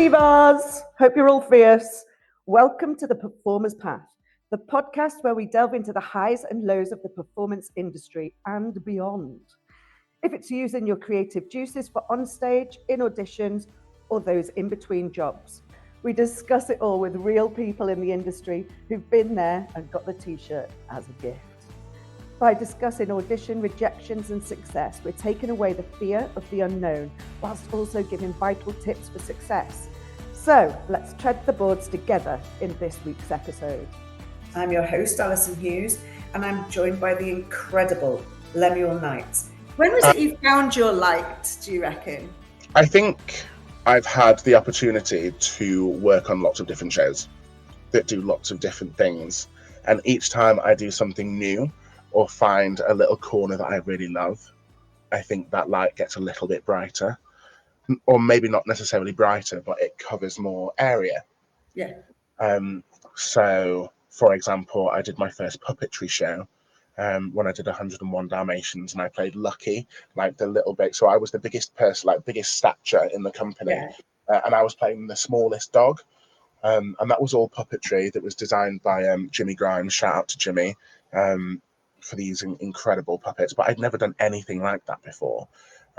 divas! Hope you're all fierce. Welcome to The Performer's Path, the podcast where we delve into the highs and lows of the performance industry and beyond. If it's using your creative juices for onstage, in auditions, or those in between jobs, we discuss it all with real people in the industry who've been there and got the t-shirt as a gift. By discussing audition rejections and success, we're taking away the fear of the unknown, whilst also giving vital tips for success. So let's tread the boards together in this week's episode. I'm your host, Alison Hughes, and I'm joined by the incredible Lemuel Knights. When was it you found your light, do you reckon? I think I've had the opportunity to work on lots of different shows that do lots of different things. And each time I do something new or find a little corner that I really love, I think that light gets a little bit brighter. Or maybe not necessarily brighter, but it covers more area. Yeah. So, for example, I did my first puppetry show when I did 101 Dalmatians, and I played Lucky, like the little bit. So I was the biggest person, like biggest stature in the company, and I was playing the smallest dog. And that was all puppetry that was designed by Jimmy Grimes. Shout out to Jimmy for these incredible puppets. But I'd never done anything like that before.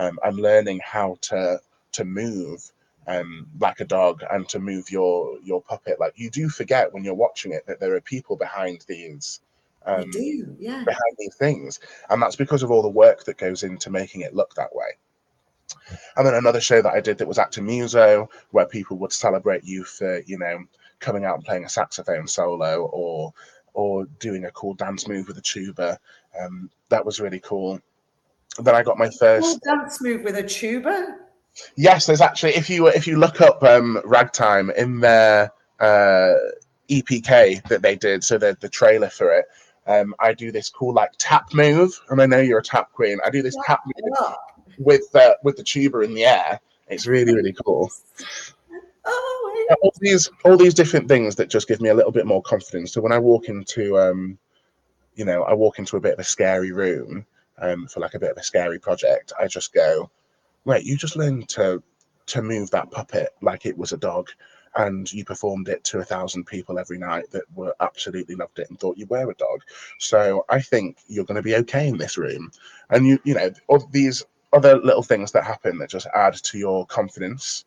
I'm learning how to move like a dog and to move your puppet. Like, you do forget when you're watching it that there are people behind these. You do, yeah. Behind these things, and that's because of all the work that goes into making it look that way. And then another show that I did that was Actor Muso, where people would celebrate you for, you know, coming out and playing a saxophone solo or doing a cool dance move with a tuba. That was really cool. Then I got my first dance move with a tuba. Yes, there's actually, if you look up Ragtime in their EPK that they did, so the trailer for it, I do this cool like tap move, and I know you're a tap queen. I do this tap move with the tuba in the air. It's really, really cool. All these different things that just give me a little bit more confidence. So when I walk into I walk into a bit of a scary room for like a bit of a scary project, I just go, wait, you just learned to move that puppet like it was a dog, and you performed it to 1,000 people every night that were absolutely loved it and thought you were a dog. So I think you're going to be okay in this room. And you know, all these other little things that happen that just add to your confidence.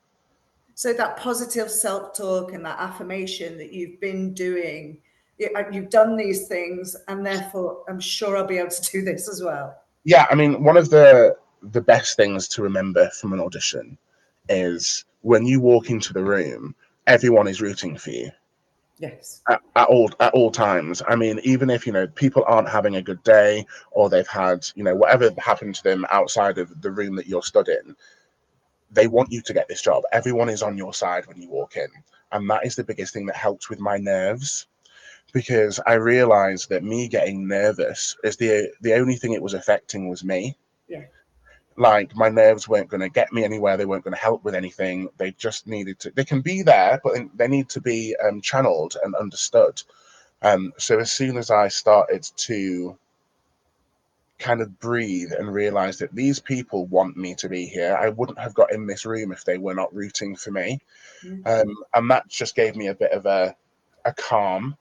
So that positive self-talk and that affirmation that you've been doing, you've done these things, and therefore I'm sure I'll be able to do this as well. Yeah, I mean, one of the best things to remember from an audition is when you walk into the room, everyone is rooting for you. Yes. At all times. I mean, even if, you know, people aren't having a good day, or they've had, you know, whatever happened to them outside of the room that you're stood in, they want you to get this job. Everyone is on your side when you walk in. And that is the biggest thing that helps with my nerves, because I realized that me getting nervous is the only thing it was affecting was me. Yeah. Like, my nerves weren't going to get me anywhere. They weren't going to help with anything. They just needed to, they can be there, but they need to be channeled and understood. So as soon as I started to kind of breathe and realize that these people want me to be here, I wouldn't have got in this room if they were not rooting for me. Mm-hmm. And that just gave me a bit of a calm,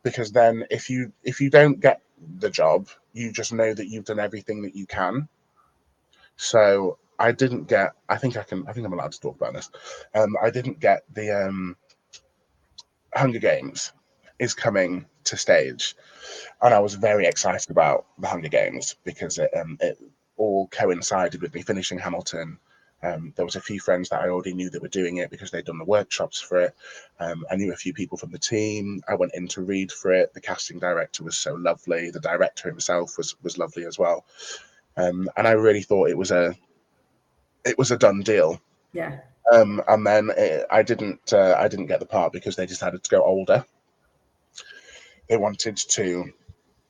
because then if you don't get the job, you just know that you've done everything that you can. So I didn't get, I think I'm allowed to talk about this. I didn't get the Hunger Games is coming to stage, and I was very excited about the Hunger Games because it all coincided with me finishing Hamilton. There was a few friends that I already knew that were doing it because they'd done the workshops for it. I knew a few people from the team. I went in to read for it. The casting director was so lovely. The director himself was lovely as well. And I really thought it was a done deal. Yeah. And then I didn't get the part because they decided to go older. They wanted to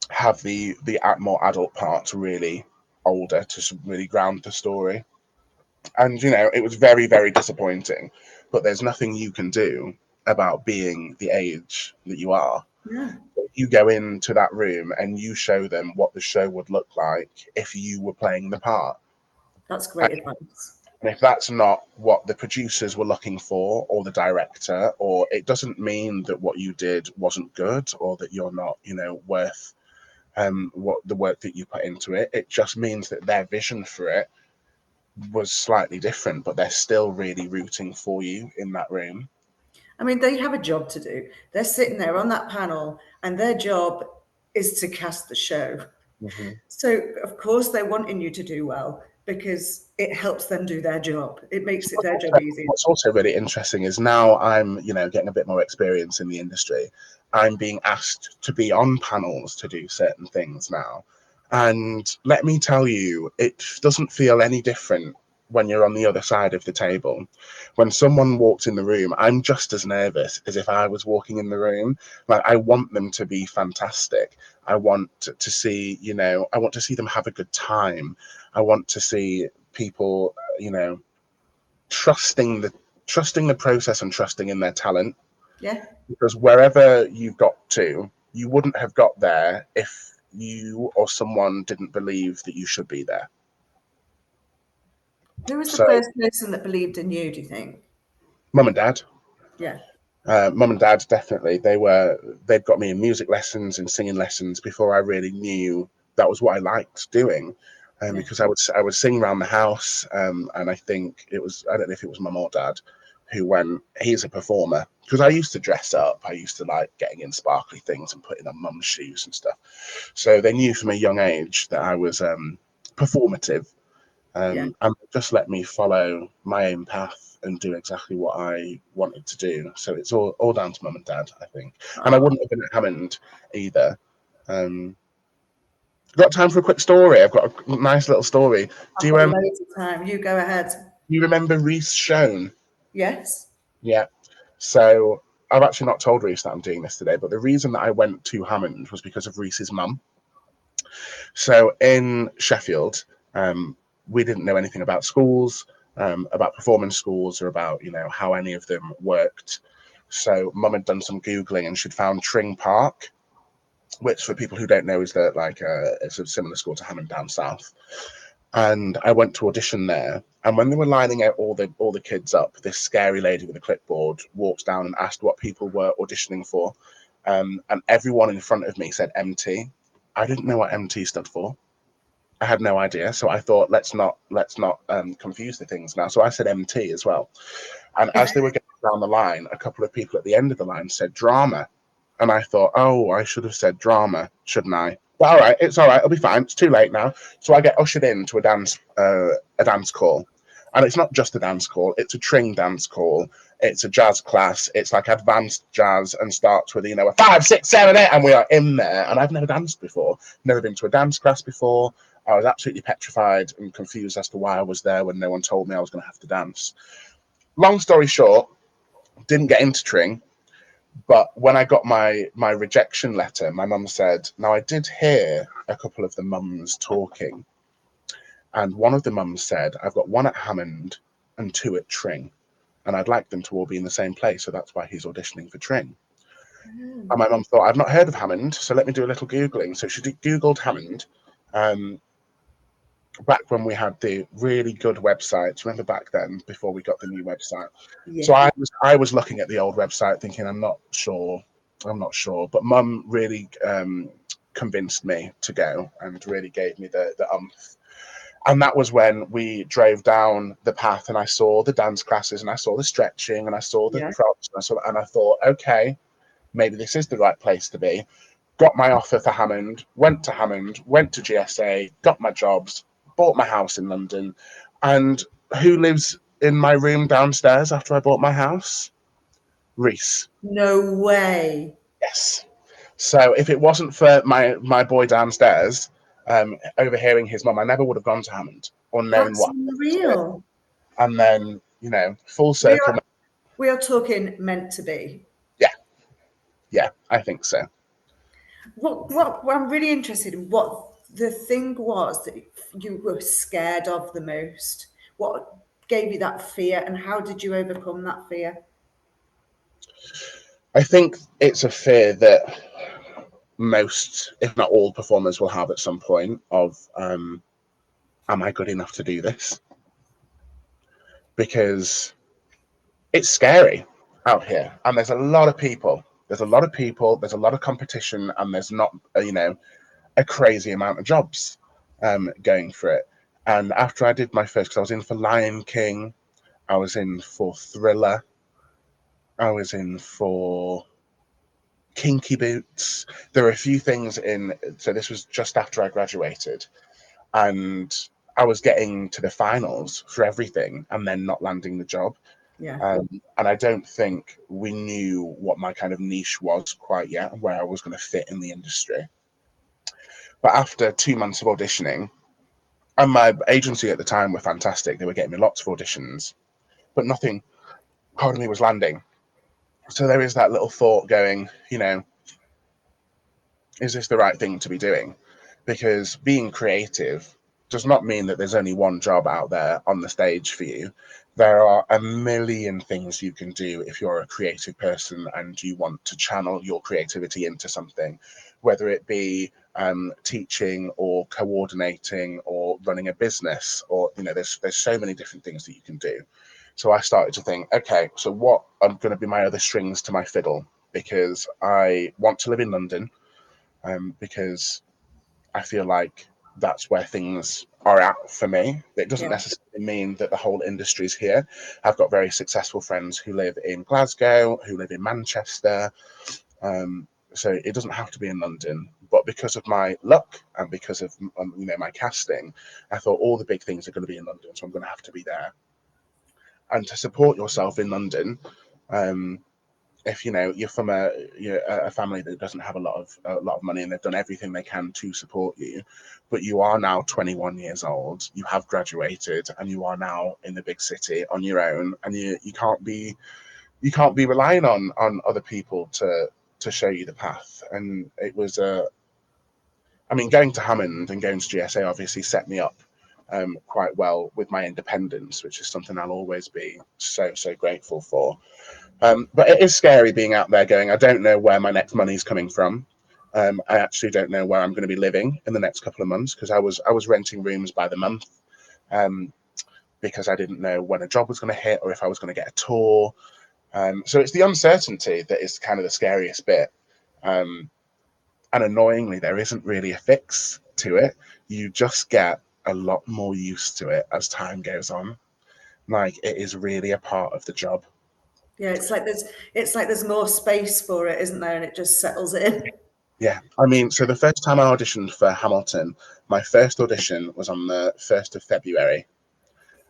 have the more adult parts really older to really ground the story. And, you know, it was very, very disappointing. But there's nothing you can do about being the age that you are. Yeah. You go into that room and you show them what the show would look like if you were playing the part. That's great advice. And if that's not what the producers were looking for, or the director, or it doesn't mean that what you did wasn't good, or that you're not, worth what the work that you put into it. It just means that their vision for it was slightly different, but they're still really rooting for you in that room. I mean, they have a job to do. They're sitting there on that panel, and their job is to cast the show. Mm-hmm. So, of course, they're wanting you to do well because it helps them do their job. It makes it their job easier. What's also really interesting is now I'm, getting a bit more experience in the industry. I'm being asked to be on panels to do certain things now. And let me tell you, it doesn't feel any different when you're on the other side of the table. When someone walks in the room, I'm just as nervous as if I was walking in the room. Like, I want them to be fantastic. I want to see, I want to see them have a good time. I want to see people, trusting the process and trusting in their talent. Yeah. Because wherever you got to, you wouldn't have got there if you or someone didn't believe that you should be there. Who was the first person that believed in you, do you think? Mum and dad. Yeah. Mum and dad, definitely. They'd got me in music lessons and singing lessons before I really knew that was what I liked doing. Because I would sing around the house, and I think I don't know if it was mum or dad, who went, he's a performer. Because I used to dress up, I used to like getting in sparkly things and putting on mum's shoes and stuff. So they knew from a young age that I was performative, and just let me follow my own path and do exactly what I wanted to do. So it's all down to mum and dad, I think. And I wouldn't have been at Hammond either. Got time for a quick story? I've got a nice little story. I've got loads of time. You go ahead. You remember Reese Shone? Yes. Yeah. So I've actually not told Reese that I'm doing this today, but the reason that I went to Hammond was because of Reese's mum. So in Sheffield, we didn't know anything about schools, about performance schools, or about how any of them worked. So mum had done some Googling and she'd found Tring Park, which, for people who don't know, is it's a similar school to Hammond down south. And I went to audition there. And when they were lining out all the kids up, this scary lady with a clipboard walked down and asked what people were auditioning for. And everyone in front of me said MT. I didn't know what MT stood for. I had no idea. So I thought, let's not confuse the things now. So I said MT as well. And as they were getting down the line, a couple of people at the end of the line said drama. And I thought, oh, I should have said drama, shouldn't I? But all right, it's all right. It'll be fine. It's too late now. So I get ushered into a dance call. And it's not just a dance call. It's a Tring dance call. It's a jazz class. It's like advanced jazz and starts with, a 5, 6, 7, 8. And we are in there. And I've never danced before. Never been to a dance class before. I was absolutely petrified and confused as to why I was there when no one told me I was going to have to dance. Long story short, didn't get into Tring. But when I got my rejection letter, my mum said, now I did hear a couple of the mums talking. And one of the mums said, I've got one at Hammond and 2 at Tring. And I'd like them to all be in the same place. So that's why he's auditioning for Tring. And my mum thought, I've not heard of Hammond, so let me do a little Googling. So she Googled Hammond. Back when we had the really good websites, remember back then, before we got the new website. Yeah. So I was looking at the old website thinking, I'm not sure. But mum really convinced me to go and really gave me the umph. And that was when we drove down the path and I saw the dance classes and I saw the stretching and I saw the props and I thought, okay, maybe this is the right place to be. Got my offer for Hammond, went to GSA, got my jobs, bought my house in London. And who lives in my room downstairs after I bought my house? Reese. No way. Yes. So if it wasn't for my boy downstairs overhearing his mum, I never would have gone to Hammond or known That's what. unreal. And then, full circle. We are talking meant to be. Yeah, I think so. What I'm really interested in, what the thing was that you were scared of the most. What gave you that fear, and how did you overcome that fear? I think it's a fear that most, if not all, performers will have at some point of, am I good enough to do this? because it's scary out here, and there's a lot of people. There's a lot of competition, and there's not, a crazy amount of jobs going for it. And after I did my first, because I was in for Lion King, I was in for Thriller, I was in for Kinky Boots. There were a few things in, so this was just after I graduated, and I was getting to the finals for everything and then not landing the job. Yeah. And I don't think we knew what my kind of niche was quite yet, where I was going to fit in the industry. But after 2 months of auditioning, and my agency at the time were fantastic, they were getting me lots of auditions, but nothing, pardon me, was landing. So there is that little thought going, is this the right thing to be doing? Because being creative does not mean that there's only one job out there on the stage for you. There are a million things you can do if you're a creative person and you want to channel your creativity into something, whether it be teaching or coordinating or running a business, or there's so many different things that you can do. So I started to think, okay, so what are going to be my other strings to my fiddle? Because I want to live in London, because I feel like that's where things are at for me. It doesn't necessarily mean that the whole industry's here. I've got very successful friends who live in Glasgow, who live in Manchester. So it doesn't have to be in London. But because of my luck and because of my casting, I thought all the big things are going to be in London, so I'm going to have to be there. And to support yourself in London, if you're from a family that doesn't have a lot of money and they've done everything they can to support you, but you are now 21 years old, you have graduated, and you are now in the big city on your own, and you can't be relying on other people to show you the path. And it was going to Hammond and going to GSA obviously set me up quite well with my independence, which is something I'll always be so grateful for. But it is scary being out there going, I don't know where my next money's coming from. I actually don't know where I'm going to be living in the next couple of months, because I was renting rooms by the month, because I didn't know when a job was going to hit or if I was going to get a tour. So it's the uncertainty that is kind of the scariest bit. And annoyingly, there isn't really a fix to it. You just get a lot more used to it as time goes on. Like, it is really a part of the job. Yeah, it's like there's more space for it, isn't there? And it just settles in. Yeah, so the first time I auditioned for Hamilton, my first audition was on the 1st of February,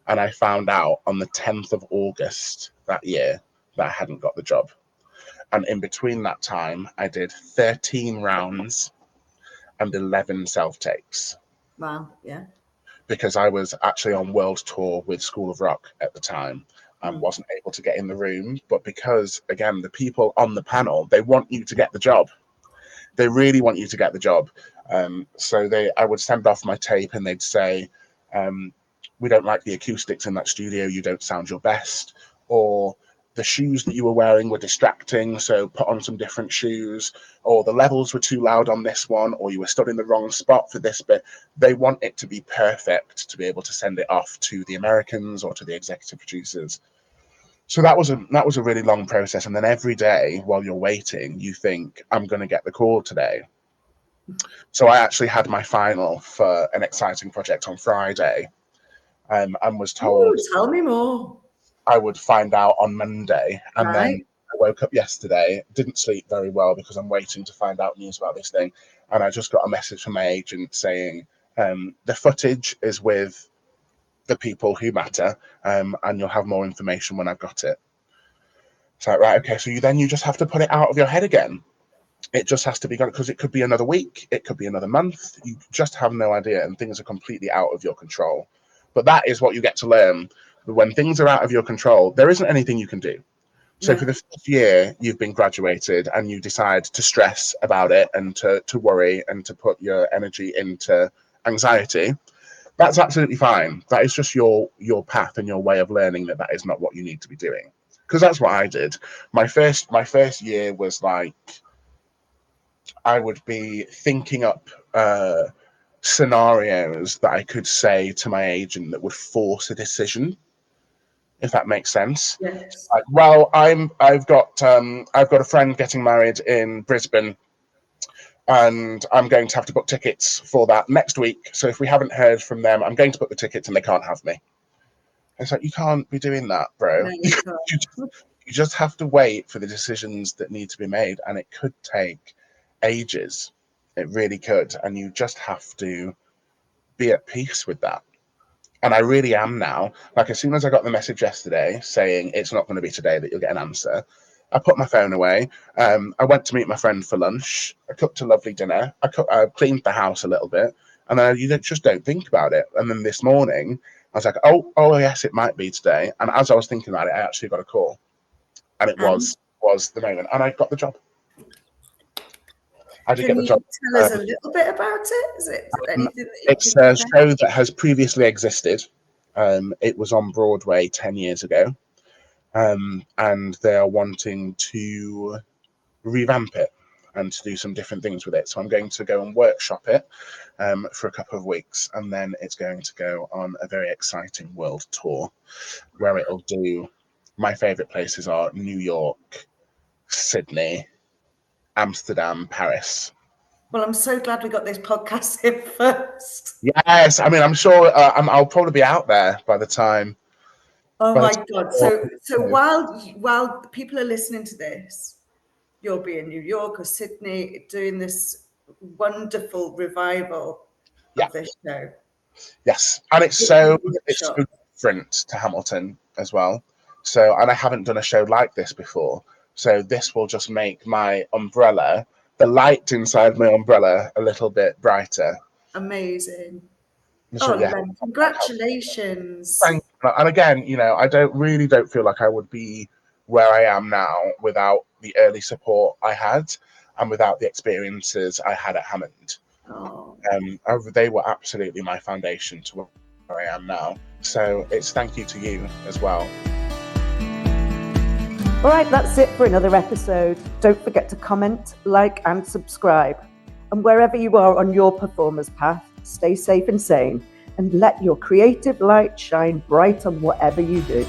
and I found out on the 10th of August that year that I hadn't got the job. And in between that time, I did 13 rounds and 11 self-takes. Wow, yeah. Because I was actually on world tour with School of Rock at the time and wasn't able to get in the room. But because, again, the people on the panel, they want you to get the job. They really want you to get the job. So I would send off my tape and they'd say, we don't like the acoustics in that studio, you don't sound your best. Or the shoes that you were wearing were distracting, so put on some different shoes. Or the levels were too loud on this one, or you were stood in the wrong spot for this bit. They want it to be perfect to be able to send it off to the Americans or to the executive producers. So that was a really long process. And then every day while you're waiting, you think, I'm going to get the call today. So I actually had my final for an exciting project on Friday, and was told, tell me more. I would find out on Monday. And Right. then I woke up yesterday, didn't sleep very well because I'm waiting to find out news about this thing. And I just got a message from my agent saying, the footage is with the people who matter, and you'll have more information when I've got it. It's like, right, okay, so you just have to put it out of your head again. It just has to be gone, because it could be another week, it could be another month. You just have no idea, and things are completely out of your control. But that is what you get to learn. When things are out of your control, there isn't anything you can do. So for the first year you've been graduated and you decide to stress about it and to worry and to put your energy into anxiety, that's absolutely fine. That is just your path and your way of learning that is not what you need to be doing. Because that's what I did. My first year was like, I would be thinking up scenarios that I could say to my agent that would force a decision if that makes sense. Yes. Like, well, I've got a friend getting married in Brisbane, and I'm going to have to book tickets for that next week. So if we haven't heard from them, I'm going to book the tickets and they can't have me. It's like, you can't be doing that, bro. No, you can't. You just have to wait for the decisions that need to be made, and it could take ages. It really could, and you just have to be at peace with that. And I really am now. Like, as soon as I got the message yesterday saying it's not going to be today that you'll get an answer, I put my phone away. I went to meet my friend for lunch. I cooked a lovely dinner. I cleaned the house a little bit, and then you just don't think about it. And then this morning, I was like, oh yes, it might be today. And as I was thinking about it, I actually got a call, and it was the moment, and I got the job. I did get the job. Can you tell us a little bit about it? Is it anything that you It's can a show that has previously existed. It was on Broadway 10 years ago, and they are wanting to revamp it and to do some different things with it. So I'm going to go and workshop it for a couple of weeks, and then it's going to go on a very exciting world tour where it'll do. My favourite places are New York, Sydney, Amsterdam, Paris. Well, I'm so glad we got this podcast in first. Yes, I mean, I'm sure I'll probably be out there by the time. Oh my God! So while people are listening to this, you'll be in New York or Sydney doing this wonderful revival of this show. Yes, and it's so different to Hamilton as well. So, and I haven't done a show like this before. So this will just make my umbrella, the light inside my umbrella, a little bit brighter. Amazing. So, Len, congratulations. Thank you. And again, I don't feel like I would be where I am now without the early support I had and without the experiences I had at Hammond. They were absolutely my foundation to where I am now. So it's thank you to you as well. All right, that's it for another episode. Don't forget to comment, like, and subscribe. And wherever you are on your performer's path, stay safe and sane, and let your creative light shine bright on whatever you do.